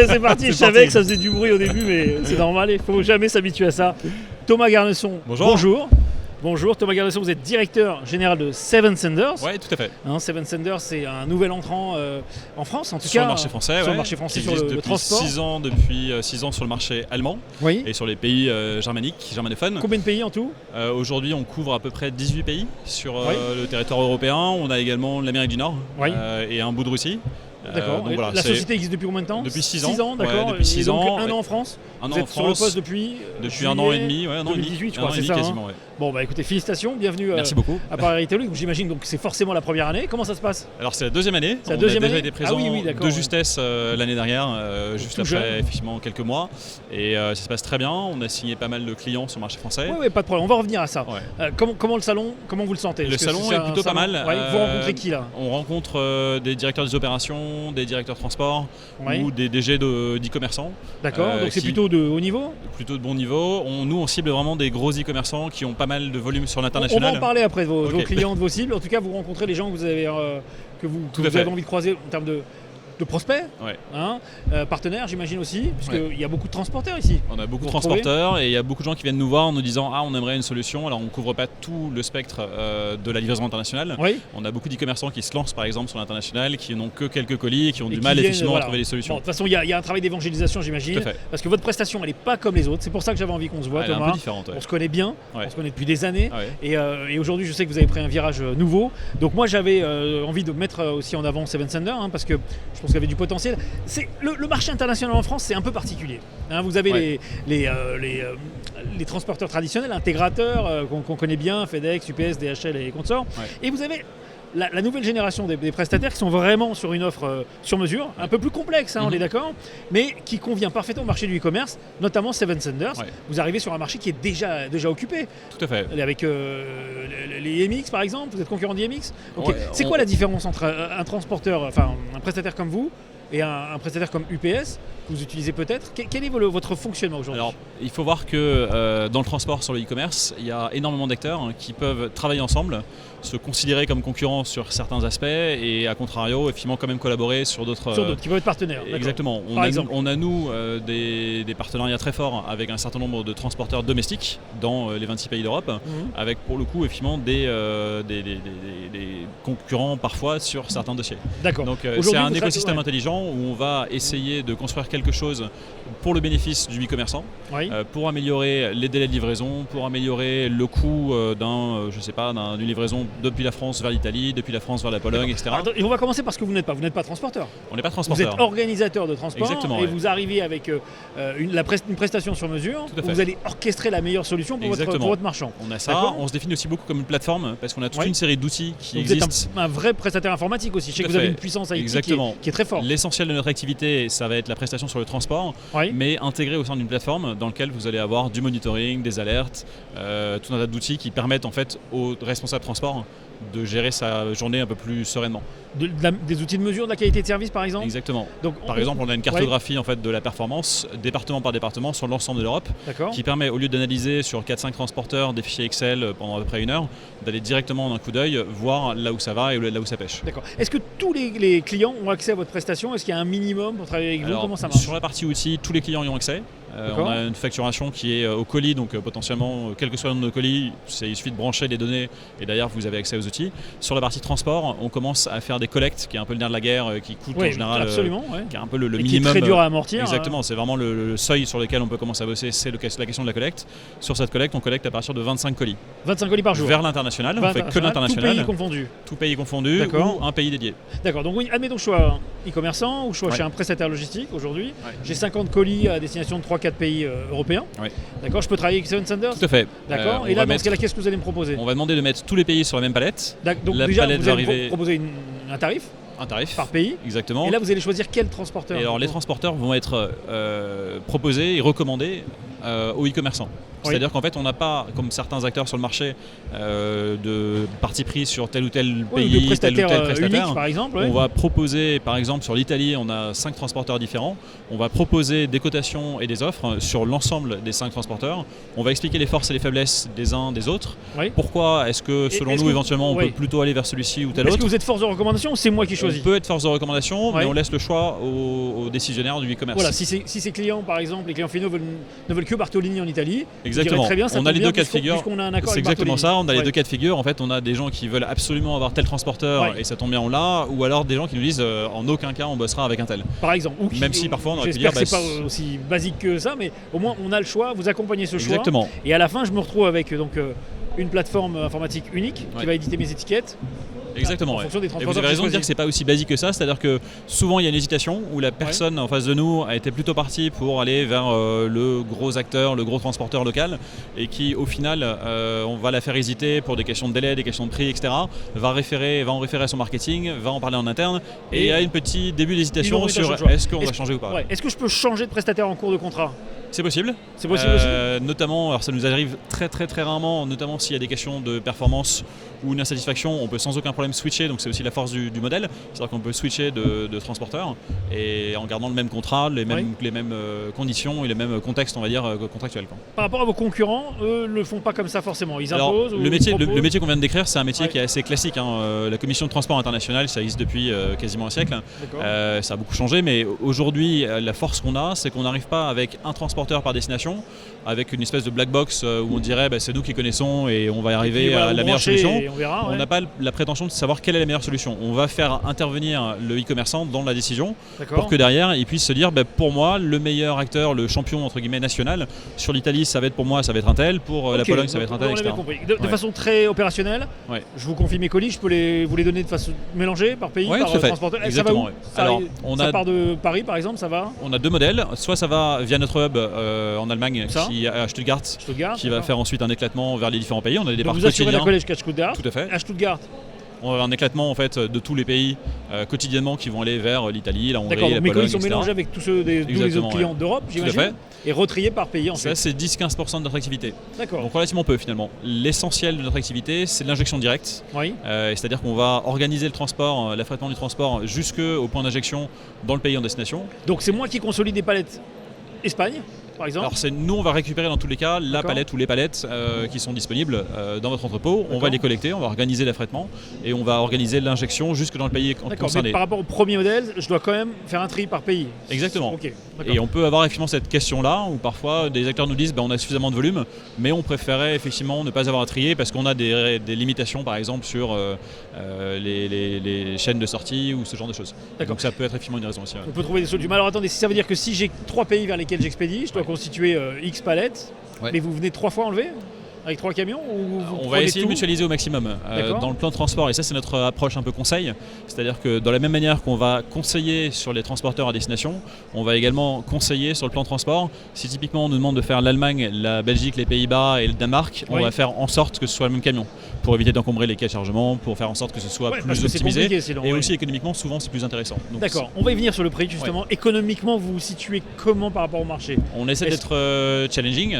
C'est parti, je savais que ça faisait du bruit au début, mais c'est normal, il ne faut jamais s'habituer à ça. Thomas Garnesson, bonjour. Bonjour, Thomas Garnesson, vous êtes directeur général de Seven Senders. Oui, tout à fait. Seven Senders, c'est un nouvel entrant en France, en tout cas. Sur le marché français, sur le marché français, sur le transport. Depuis 6 ans sur le marché allemand et sur les pays germanophones. Combien de pays en tout? Aujourd'hui, on couvre à peu près 18 pays sur le territoire européen. On a également l'Amérique du Nord et un bout de Russie. D'accord. Voilà, la société existe depuis combien de temps? Depuis 6 ans. 6 ans, d'accord. Ouais, depuis 6 ans. Un an en France. Vous êtes sur le poste depuis un an et demi, un an 2018, je crois, c'est ça. Quasiment, ouais. Bon, bah écoutez, félicitations, bienvenue Merci beaucoup. à Paris Retail Week. J'imagine donc c'est forcément la première année. Comment ça se passe? Alors c'est la deuxième année. C'est la deuxième année. On a déjà été présent de justesse l'année dernière, juste tout après jeune. effectivement quelques mois. Et ça se passe très bien. On a signé pas mal de clients sur le marché français. Oui, pas de problème. On va revenir à ça. Ouais. Comment le salon, comment vous le sentez? Le salon est plutôt pas mal. Vous rencontrez qui là? On rencontre des directeurs des opérations, des directeurs de transport ou des DG d'e-commerçants. D'accord, donc c'est plutôt de haut niveau? Plutôt de bon niveau. Nous, on cible vraiment des gros e-commerçants qui ont pas mal de volume sur l'international. On va en parler après de vos clients, de vos cibles. En tout cas, vous rencontrez les gens que vous avez, avez envie de croiser en termes de prospects, partenaires j'imagine aussi, puisqu'il y a beaucoup de transporteurs ici. On a beaucoup de transporteurs et il y a beaucoup de gens qui viennent nous voir en nous disant on aimerait une solution. Alors on ne couvre pas tout le spectre de la livraison internationale. On a beaucoup d'e-commerçants qui se lancent par exemple sur l'international, qui n'ont que quelques colis et qui ont du mal effectivement à trouver des solutions. De toute façon il y a un travail d'évangélisation j'imagine, parce que votre prestation elle n'est pas comme les autres. C'est pour ça que j'avais envie qu'on se voit, Thomas. Elle est un peu différente. On se connaît bien, on se connaît depuis des années et aujourd'hui je sais que vous avez pris un virage nouveau. Donc moi j'avais envie de mettre aussi en avant Seven Senders parce que je pense qu'il y avait du potentiel. Le marché international en France, c'est un peu particulier. Vous avez les transporteurs traditionnels, intégrateurs qu'on connaît bien, FedEx, UPS, DHL et consorts. Et vous avez la nouvelle génération des prestataires qui sont vraiment sur une offre sur mesure, un peu plus complexe, on est d'accord, mais qui convient parfaitement au marché du e-commerce, notamment Seven Senders. Vous arrivez sur un marché qui est déjà occupé. Tout à fait. Avec les MX par exemple, vous êtes concurrent des MX. C'est quoi la différence entre un transporteur, enfin un prestataire comme vous et un prestataire comme UPS que vous utilisez peut-être? Quel est votre fonctionnement aujourd'hui? Alors, il faut voir que dans le transport, sur le e-commerce, il y a énormément d'acteurs qui peuvent travailler ensemble, se considérer comme concurrents sur certains aspects et à contrario, effectivement, quand même collaborer sur d'autres. Sur d'autres, qui peuvent être partenaires. Exactement. On a des partenariats très forts avec un certain nombre de transporteurs domestiques dans les 26 pays d'Europe, avec pour le coup, effectivement, des concurrents parfois sur certains dossiers. D'accord. Donc, c'est un écosystème intelligent où on va essayer de construire quelque chose pour le bénéfice du e-commerçant, pour améliorer les délais de livraison, pour améliorer le coût d'une livraison depuis la France vers l'Italie, depuis la France vers la Pologne, etc. Alors, et on va commencer par ce que vous n'êtes pas. Vous n'êtes pas transporteur. On n'est pas transporteur. Vous êtes organisateur de transport. Exactement, et vous arrivez avec une prestation sur mesure où vous allez orchestrer la meilleure solution pour votre marchand. On a ça. On se définit aussi beaucoup comme une plateforme parce qu'on a toute une série d'outils qui existent. Vous êtes un vrai prestataire informatique aussi. Je sais que vous avez une puissance IT qui est très forte. L'essentiel de notre activité, ça va être la prestation sur le transport, mais intégrée au sein d'une plateforme dans laquelle vous allez avoir du monitoring, des alertes, tout un tas d'outils qui permettent en fait aux responsables transport de gérer sa journée un peu plus sereinement. Des outils de mesure de la qualité de service par exemple? Exactement. Donc, par exemple, on a une cartographie en fait, de la performance, département par département, sur l'ensemble de l'Europe, qui permet, au lieu d'analyser sur 4-5 transporteurs des fichiers Excel pendant à peu près 1 heure, d'aller directement d'un coup d'œil, voir là où ça va et là où ça pêche. D'accord. Est-ce que tous les clients ont accès à votre prestation? Est-ce qu'il y a un minimum pour travailler avec vous? Comment ça marche? Sur la partie outils, tous les clients y ont accès. On a une facturation qui est au colis, donc potentiellement, quel que soit le nombre de colis, il suffit de brancher les données et d'ailleurs vous avez accès aux outils. Sur la partie transport, on commence à faire des collectes, qui est un peu le nerf de la guerre, qui coûte en général, qui est un peu le minimum. Qui est très dur à amortir. Exactement, c'est vraiment le seuil sur lequel on peut commencer à bosser, c'est la question de la collecte. Sur cette collecte, on collecte à partir de 25 colis. 25 colis par jour. Vers l'international, on fait que l'international. Tout pays confondu. Tout pays confondu ou un pays dédié. D'accord, donc oui, admettons que je sois e-commerçant ou je sois chez un prestataire logistique aujourd'hui. J'ai 50 colis à destination de 3-4 pays européens. D'accord, je peux travailler avec Seven Senders? Tout à fait. D'accord, et là, dans ce cas-là, qu'est-ce que vous allez me proposer? On va demander de mettre tous les pays sur la même palette. Donc déjà, vous allez proposer un tarif? Un tarif par pays. Exactement. Et là, vous allez choisir quel transporteur? Et alors, les transporteurs vont être proposés et recommandés aux e-commerçants. C'est-à-dire qu'en fait, on n'a pas, comme certains acteurs sur le marché, de parti pris sur tel ou tel pays, tel ou tel prestataire. Unique, par exemple, on va proposer, par exemple, sur l'Italie, on a 5 transporteurs différents. On va proposer des cotations et des offres sur l'ensemble des 5 transporteurs. On va expliquer les forces et les faiblesses des uns des autres. Pourquoi est-ce que, selon nous, éventuellement, on peut plutôt aller vers celui-ci ou tel autre. Est-ce que vous êtes force de recommandation ou c'est moi qui choisis? On peut être force de recommandation, mais on laisse le choix aux décisionnaires du e-commerce. Voilà, si ces clients, par exemple, les clients finaux ne veulent que Bartolini en Italie, exactement. Très bien, ça on a les deux cas de figure. C'est exactement ça. On a les deux cas de figure. En fait, on a des gens qui veulent absolument avoir tel transporteur et ça tombe bien, on l'a, ou alors des gens qui nous disent en aucun cas on bossera avec un tel. Par exemple. Même si parfois on aurait pu dire. J'espère que c'est pas aussi basique que ça, mais au moins on a le choix. Vous accompagnez ce choix. Exactement. Et à la fin, je me retrouve avec une plateforme informatique unique qui va éditer mes étiquettes. Exactement. En fonction des et vous avez raison de dire que c'est pas aussi basique que ça, c'est-à-dire que souvent il y a une hésitation où la personne en face de nous a été plutôt partie pour aller vers le gros acteur, le gros transporteur local, et qui au final on va la faire hésiter pour des questions de délai, des questions de prix, etc. Va en référer à son marketing, va en parler en interne, et il y a une petite début d'hésitation sur est-ce qu'on va changer ou pas. Est-ce que je peux changer de prestataire en cours de contrat? C'est possible. C'est possible aussi. Notamment, alors ça nous arrive très rarement, notamment s'il y a des questions de performance ou une insatisfaction, on peut sans aucun problème switcher, donc c'est aussi la force du modèle, c'est-à-dire qu'on peut switcher de transporteur et en gardant le même contrat, les mêmes conditions et les mêmes contextes, on va dire, contractuels. Par rapport à vos concurrents, eux ne le font pas comme ça forcément, ils imposent. Le métier qu'on vient de décrire, c'est un métier qui est assez classique. La commission de transport international, ça existe depuis quasiment un siècle. Ça a beaucoup changé, mais aujourd'hui, la force qu'on a, c'est qu'on n'arrive pas avec un transporteur par destination, avec une espèce de black box où on dirait c'est nous qui connaissons et on va y arriver à la meilleure solution. On n'a pas la prétention de savoir quelle est la meilleure solution. On va faire intervenir le e-commerçant dans la décision pour que derrière il puisse se dire pour moi le meilleur acteur, le champion entre guillemets national, sur l'Italie ça va être pour moi, ça va être un tel, pour la Pologne ça va être un tel, etc. De façon très opérationnelle, je vous confie mes colis, je peux vous les donner de façon mélangée par pays, par transporteur. Exactement. Ça va où ça part de Paris par exemple, ça va? On a 2 modèles, soit ça va via notre hub en Allemagne, à Stuttgart, qui va faire ensuite un éclatement vers les différents pays. On a des départs quotidiens. Vous assurez la collège jusqu'à Stuttgart. Tout à fait. À Stuttgart. On a un éclatement en fait de tous les pays quotidiennement qui vont aller vers l'Italie, la Hongrie, la Pologne, mes colis sont etc. mélangés avec tous les autres clients d'Europe, j'imagine, et retriés par pays ensuite. Ça, c'est 10-15% de notre activité. D'accord. Donc relativement peu finalement. L'essentiel de notre activité, c'est l'injection directe. C'est-à-dire qu'on va organiser le transport, l'affrètement du transport jusqu'au point d'injection dans le pays en destination. Donc c'est moi qui consolide des palettes Espagne, par exemple. Alors nous on va récupérer dans tous les cas la palette ou les palettes qui sont disponibles dans votre entrepôt. On va les collecter, on va organiser l'affrètement et on va organiser l'injection jusque dans le pays concerné. Mais par rapport au premier modèle, je dois quand même faire un tri par pays. Exactement. Et on peut avoir effectivement cette question-là où parfois des acteurs nous disent on a suffisamment de volume, mais on préférait effectivement ne pas avoir à trier parce qu'on a des limitations par exemple sur les chaînes de sortie ou ce genre de choses. Donc ça peut être effectivement une raison aussi. On peut trouver des solutions. Alors attendez, ça veut dire que si j'ai 3 pays vers lesquels j'expédie, je dois constituer X palettes, mais vous venez 3 fois enlever avec 3 camions ou on va essayer de mutualiser au maximum dans le plan de transport, et ça c'est notre approche un peu conseil, c'est-à-dire que dans la même manière qu'on va conseiller sur les transporteurs à destination, on va également conseiller sur le plan de transport. Si typiquement on nous demande de faire l'Allemagne, la Belgique, les Pays-Bas et le Danemark, on va faire en sorte que ce soit le même camion pour éviter d'encombrer les quais de chargement, pour faire en sorte que ce soit plus optimisé et aussi économiquement souvent c'est plus intéressant. D'accord, on va y venir sur le prix justement. Économiquement vous vous situez comment par rapport au marché? On essaie d'être challenging,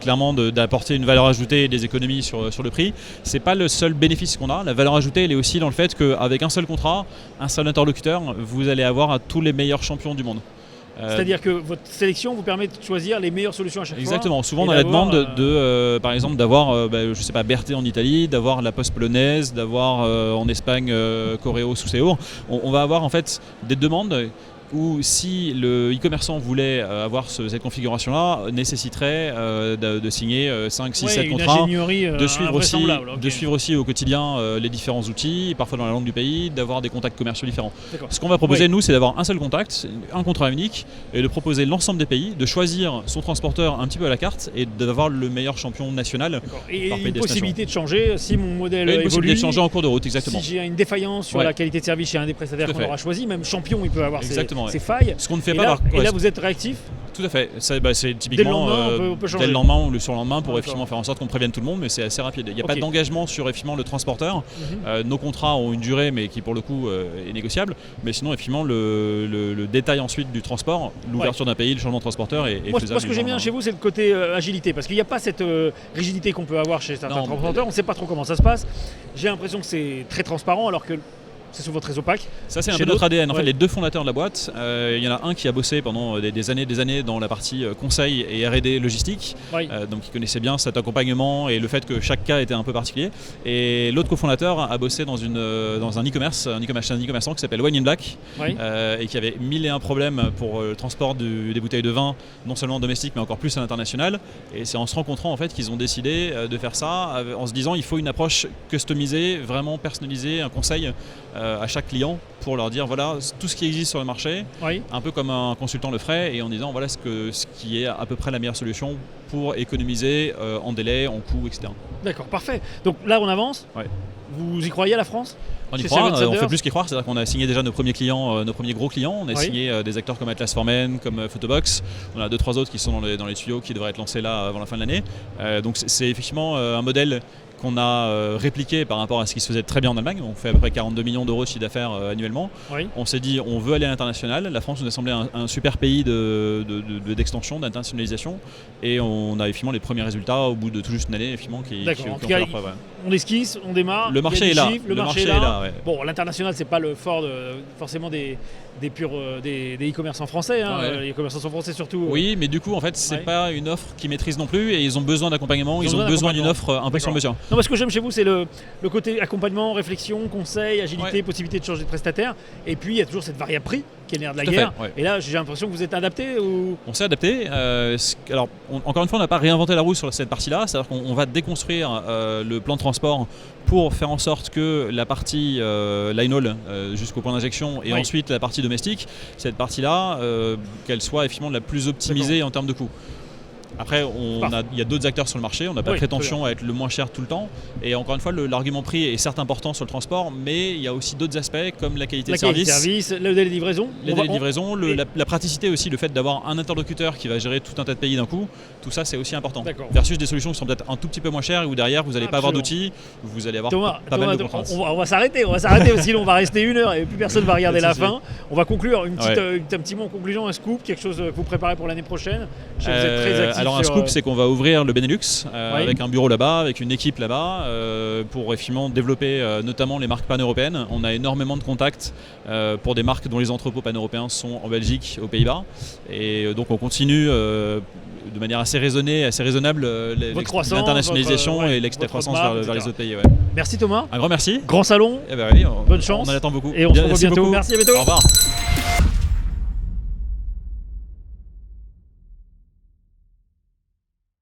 clairement d'apporter une valeur ajoutée et des économies sur le prix. C'est pas le seul bénéfice qu'on a. La valeur ajoutée elle est aussi dans le fait qu'avec un seul contrat, un seul interlocuteur, vous allez avoir à tous les meilleurs champions du monde. C'est-à-dire que votre sélection vous permet de choisir les meilleures solutions à chaque fois. Exactement. Souvent on a la demande par exemple d'avoir je sais pas, Berthe en Italie, d'avoir la Poste polonaise, d'avoir en Espagne Correo sous Séour. On va avoir en fait des demandes où si le e-commerçant voulait avoir cette configuration-là, nécessiterait de signer 5, 6, 7 contrats, de suivre aussi au quotidien les différents outils, parfois dans la langue du pays, d'avoir des contacts commerciaux différents. Ce qu'on va proposer, nous, c'est d'avoir un seul contact, un contrat unique, et de proposer l'ensemble des pays, de choisir son transporteur un petit peu à la carte et d'avoir le meilleur champion national. Et une possibilité de changer si mon modèle évolue. Une possibilité de changer en cours de route, exactement. Si j'ai une défaillance sur la qualité de service chez un des prestataires qu'on aura choisi, même champion, il peut avoir ses failles. Ce qu'on ne fait et là vous êtes réactif Tout à fait. C'est typiquement dès le lendemain ou le surlendemain pour effectivement faire en sorte qu'on prévienne tout le monde, mais c'est assez rapide. Il n'y a pas d'engagement sur effectivement le transporteur. Nos contrats ont une durée, mais qui pour le coup est négociable. Mais sinon, effectivement, le détail ensuite du transport, l'ouverture d'un pays, le changement de transporteur est faisable. Moi, ce que j'aime bien chez vous, c'est le côté agilité, parce qu'il n'y a pas cette rigidité qu'on peut avoir chez certains transporteurs. On ne sait pas trop comment ça se passe. J'ai l'impression que c'est très transparent, alors que c'est souvent très opaque. Ça, c'est un peu notre ADN. En fait, les deux fondateurs de la boîte, il y en a un qui a bossé pendant des années dans la partie conseil et R&D logistique, donc il connaissait bien cet accompagnement et le fait que chaque cas était un peu particulier. Et l'autre cofondateur a bossé dans un e-commerce, un e-commerçant qui s'appelle Wine in Black, et qui avait 1001 problèmes pour le transport des bouteilles de vin, non seulement domestiques mais encore plus à l'international. Et c'est en se rencontrant en fait qu'ils ont décidé de faire ça, en se disant il faut une approche customisée, vraiment personnalisée, un conseil à chaque client pour leur dire voilà tout ce qui existe sur le marché, un peu comme un consultant le ferait, et en disant voilà ce qui est à peu près la meilleure solution pour économiser en délai, en coût, etc. D'accord, parfait. Donc là on avance. Vous y croyez à la France? On y croit, on fait plus qu'y croire, c'est-à-dire qu'on a signé déjà nos premiers clients, nos premiers gros clients. On a signé des acteurs comme Atlas for Men, comme Photobox. On a 2-3 autres qui sont dans les tuyaux qui devraient être lancés là avant la fin de l'année. Donc c'est effectivement un modèle qu'on a répliqué par rapport à ce qui se faisait très bien en Allemagne. On fait à peu près 42 millions d'euros de chiffre d'affaires annuellement. On s'est dit on veut aller à l'international. La France nous a semblé un super pays d'extension, d'internationalisation, et on a effectivement les premiers résultats au bout de tout juste une année effectivement qui ont fait leur preuve. On esquisse, on démarre. Le marché est là. Le marché est là. Bon, l'international c'est pas le fort forcément des e-commerçants français. Les e-commerçants sont français surtout. Oui, mais du coup en fait c'est pas une offre qu'ils maîtrisent non plus, et ils ont besoin d'accompagnement. Ils ont besoin d'une offre un peu sur mesure. Non, ce que j'aime chez vous, c'est le côté accompagnement, réflexion, conseil, agilité, possibilité de changer de prestataire. Et puis, il y a toujours cette variable prix qui est le nerf de la guerre. Et là, j'ai l'impression que vous êtes adapté ou... On s'est adapté. Alors, encore une fois, on n'a pas réinventé la roue sur cette partie-là. C'est-à-dire qu'on va déconstruire le plan de transport pour faire en sorte que la partie line haul jusqu'au point d'injection et ensuite la partie domestique, cette partie-là, qu'elle soit effectivement la plus optimisée en termes de coût. Après, il y a d'autres acteurs sur le marché, on n'a pas prétention à être le moins cher tout le temps. Et encore une fois, l'argument prix est certes important sur le transport, mais il y a aussi d'autres aspects comme la qualité de service. Le délai de livraison. La praticité aussi, le fait d'avoir un interlocuteur qui va gérer tout un tas de pays d'un coup, tout ça c'est aussi important. Versus des solutions qui sont peut-être un tout petit peu moins chères et où derrière vous n'allez pas avoir d'outils, vous allez avoir pas mal de contraintes. On va s'arrêter, sinon on va rester 1 heure et plus personne ne va regarder la fin. On va conclure, un petit mot en conclusion, un scoop, quelque chose que vous préparez pour l'année prochaine. Je sais que vous êtes très actif. Alors un scoop, c'est qu'on va ouvrir le Benelux avec un bureau là-bas, avec une équipe là-bas pour effectivement développer notamment les marques pan-européennes. On a énormément de contacts pour des marques dont les entrepôts pan-européens sont en Belgique, aux Pays-Bas, et donc on continue de manière assez raisonnée, assez raisonnable l'internationalisation et l'extra-croissance vers les autres pays. Merci Thomas. Un grand merci. Grand salon. Oui, bonne chance. On en attend beaucoup. Et on se revoit bientôt. Beaucoup. Merci, à bientôt. Au revoir.